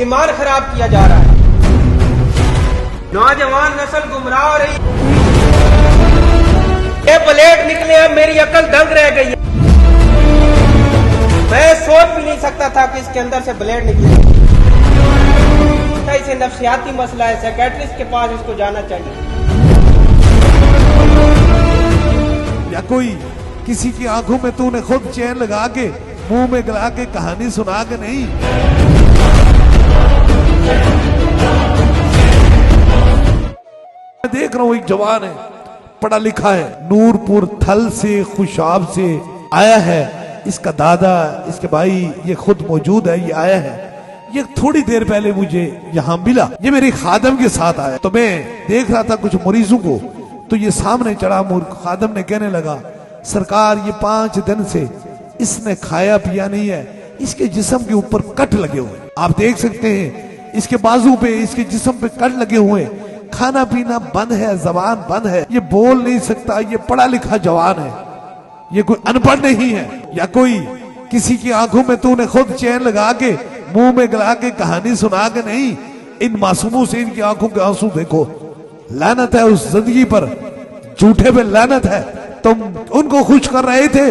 ईमान खराब किया जा रहा है। नौजवान नस्ल गुमराह हो रही है। ये ब्लेड निकले हैं, मेरी अकल दंग रह गई है। मैं सोच भी नहीं सकता था कि इसके अंदर से ब्लेड निकले। इसे नफ्सियाती मसला है, साइकियाट्रिस्ट के पास इसको जाना चाहिए। या कोई किसी की आंखों में तूने खुद चैन लगा के मुंह में गला के कहानी सुना के नहीं। मैं देख रहा हूं एक जवान है, पढ़ा लिखा है, नूरपुर थल से खुशाब से आया है। इसका दादा, इसके भाई, ये खुद मौजूद है, ये आया है। ये थोड़ी देर पहले मुझे यहाँ मिला, ये मेरे खादम के साथ आया। तो मैं देख रहा था कुछ मरीजों को, तो ये सामने चढ़ा, खादम ने कहने लगा, सरकार ये 5 दिन से इसने खाया पिया नहीं है, इसके जिस्म के ऊपर कट लगे हुए। आप देख सकते हैं इसके बाजू पे, इसके जिस्म पे कट लगे हुए, खाना पीना बंद है, जबान बंद है, ये बोल नहीं सकता। ये पढ़ा लिखा जवान है, ये कोई अनपढ़ नहीं है। या कोई किसी की आंखों में तूने खुद चैन लगा के मुंह में गला के कहानी सुना के नहीं। इन मासूमों से इनकी आंखों के आंसू देखो, लानत है उस जिंदगी पर, झूठे पे लानत है। तुम उनको खुश कर रहे थे,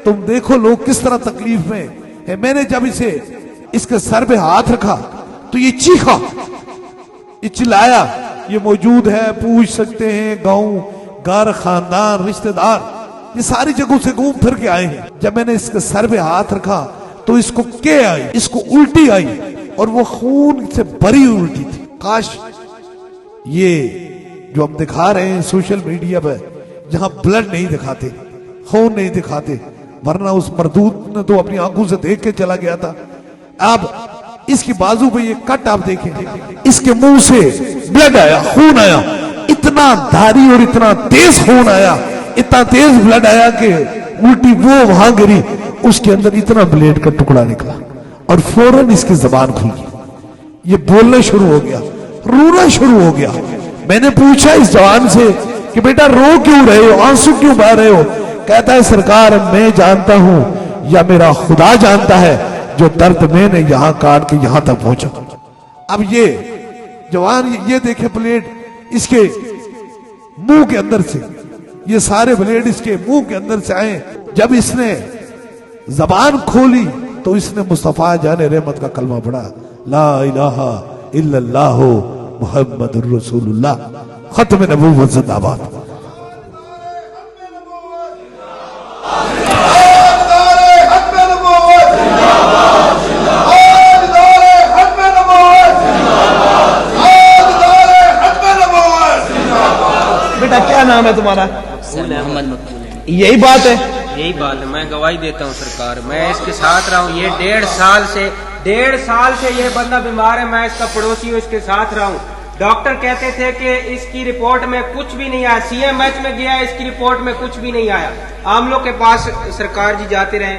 तुम देखो लोग किस तरह तकलीफ में है। मैंने जब इसे इसके सर पे हाथ रखा तो ये चीखा, ये चिल्लाया। ये मौजूद है, पूछ सकते हैं, गांव घर खानदान रिश्तेदार ये सारी जगहों से घूम फिर के आए हैं। जब मैंने इसके सर पे हाथ रखा तो इसको के आई, इसको उल्टी आई, और वो खून से भरी उल्टी थी। काश ये जो हम दिखा रहे हैं सोशल मीडिया पर, जहां ब्लड नहीं दिखाते, खून नहीं दिखाते, वरना उस मरदूत ने तो अपनी आंखों से देख के चला गया था। अब इसकी बाजू पे ये कट आप देखें, इसके मुंह से ब्लड आया, खून आया, इतना धारी और इतना तेज खून आया, इतना तेज ब्लड आया कि उल्टी वो वहां गिरी, उसके अंदर इतना ब्लेड का टुकड़ा निकला और फौरन इसकी जबान खुल गई। ये बोलना शुरू हो गया, रोना शुरू हो गया। मैंने पूछा इस जवान से कि बेटा रो क्यों रहे हो, आंसू क्यों बहा रहे हो? कहता है सरकार मैं जानता हूं या मेरा खुदा जानता है जो दर्द मैंने यहां काट के यहां तक पहुंचा। अब ये जवान ये देखे ब्लेड इसके मुंह के अंदर से, ये सारे ब्लेड इसके मुंह के अंदर से आए। जब इसने जबान खोली तो इसने मुस्तफा जाने रहमत का कलमा पढ़ा, ला इलाहा इल्लल्लाह मुहम्मदुर रसूलुल्लाह, खत्म नबूवत जिंदाबाद। बेटा क्या नाम है तुम्हारा? मोहम्मद मकबूल है। यही बात है, यही बात है, मैं गवाही देता हूँ सरकार, मैं इसके साथ रहा हूँ। ये 1.5 साल से ये बंदा बीमार है, मैं इसका पड़ोसी हूँ, इसके साथ रहा हूँ। डॉक्टर कहते थे कि इसकी रिपोर्ट में कुछ भी नहीं आया, CMH में गया, इसकी रिपोर्ट में कुछ भी नहीं आया। आमलों के पास सरकार जी जाते रहे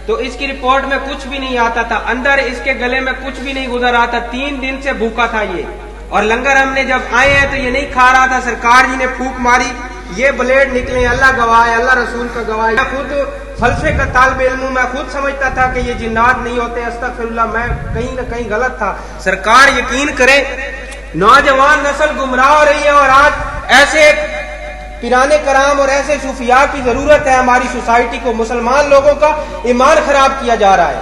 तो इसकी रिपोर्ट में कुछ भी नहीं आता था, अंदर इसके गले में कुछ भी नहीं गुजर रहा था। 3 दिन से भूखा था ये, और लंगर हमने जब आए हैं तो ये नहीं खा रहा था। सरकार जी ने फूंक मारी, ये ब्लेड निकले, अल्लाह गवाह है, अल्लाह रसूल का गवाह है। मैं खुद फलसफे का तालिब इल्म हूं, मैं खुद समझता था कि ये जिन्नात नहीं होते, अस्तगफिरुल्लाह, मैं कहीं ना कहीं गलत था। सरकार यकीन करे, नौजवान नस्ल गुमराह हो रही है, और आज ऐसे पिराने कराम और ऐसे सूफिया की जरूरत है हमारी सोसाइटी को। मुसलमान लोगों का ईमान खराब किया जा रहा है।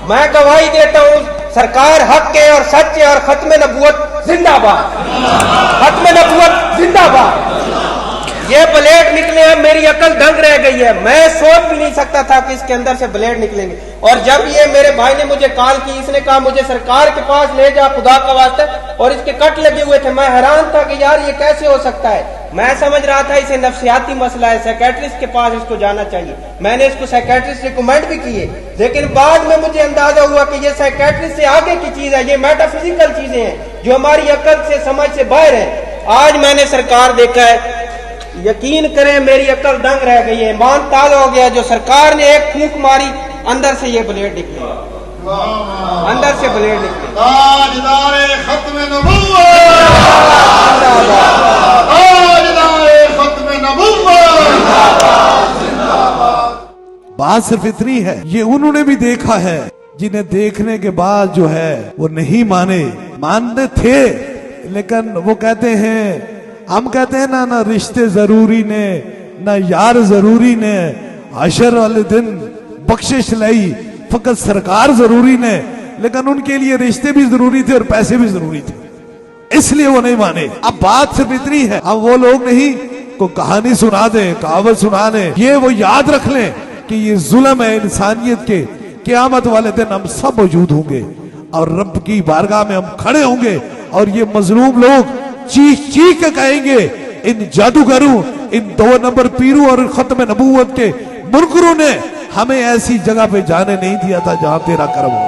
मैं गवाही देता हूँ सरकार हक है और सच है, और खत्म नबूवत जिंदाबाद, खत्म नबूवत जिंदाबाद। ये ब्लेड निकले हैं, मेरी अकल दंग रह गई है। मैं सोच भी नहीं सकता था कि इसके अंदर से ब्लेड निकलेंगे। और जब ये मेरे भाई ने मुझे कॉल की, इसने कहा मुझे सरकार के पास ले जा खुदा का वास्ते, और इसके कट लगे हुए थे। मैं हैरान था कि यार ये कैसे हो सकता है। मैं समझ रहा था इसे नफ्सियाती मसला है, साइकियाट्रिस्ट के पास इसको जाना चाहिए। मैंने इसको साइकियाट्रिस्ट रिकमेंड भी किए, लेकिन बाद में मुझे अंदाजा हुआ कि ये साइकियाट्रिस्ट से आगे की चीज है, ये मेटाफिजिकल चीजें हैं जो हमारी अकल से समझ से बाहर है। आज मैंने सरकार देखा है, यकीन करें मेरी अकल दंग रह गई है, ईमान ताज़ा हो गया। जो सरकार ने एक फूंक मारी, अंदर से ये ब्लेड निकले, अंदर से ब्लेड निकले। बात सिर्फ इतनी है, ये उन्होंने भी देखा है जिन्हें देखने के बाद जो है वो नहीं मानते थे, लेकिन वो कहते हैं, हम कहते हैं ना रिश्ते जरूरी ने, ना यार जरूरी ने, हशर वाले दिन बख्शिश लाई फकत सरकार जरूरी ने, लेकिन उनके लिए रिश्ते भी जरूरी थे और पैसे भी जरूरी थे, इसलिए वो नहीं माने। अब बात सिर्फ इतनी है, अब वो लोग नहीं को कहानी सुना दे, कहावत सुना दे, ये वो याद रख लें कि ये जुल्म है इंसानियत के। क़यामत वाले दिन हम सब मौजूद होंगे और रब की बारगाह में हम खड़े होंगे और ये मजलूम लोग चीख चीख के कहेंगे, इन जादूगरों, इन 2 नंबर पीरों और खत्म नबूवत के मुनकरों ने हमें ऐसी जगह पे जाने नहीं दिया था जहां तेरा करम हो।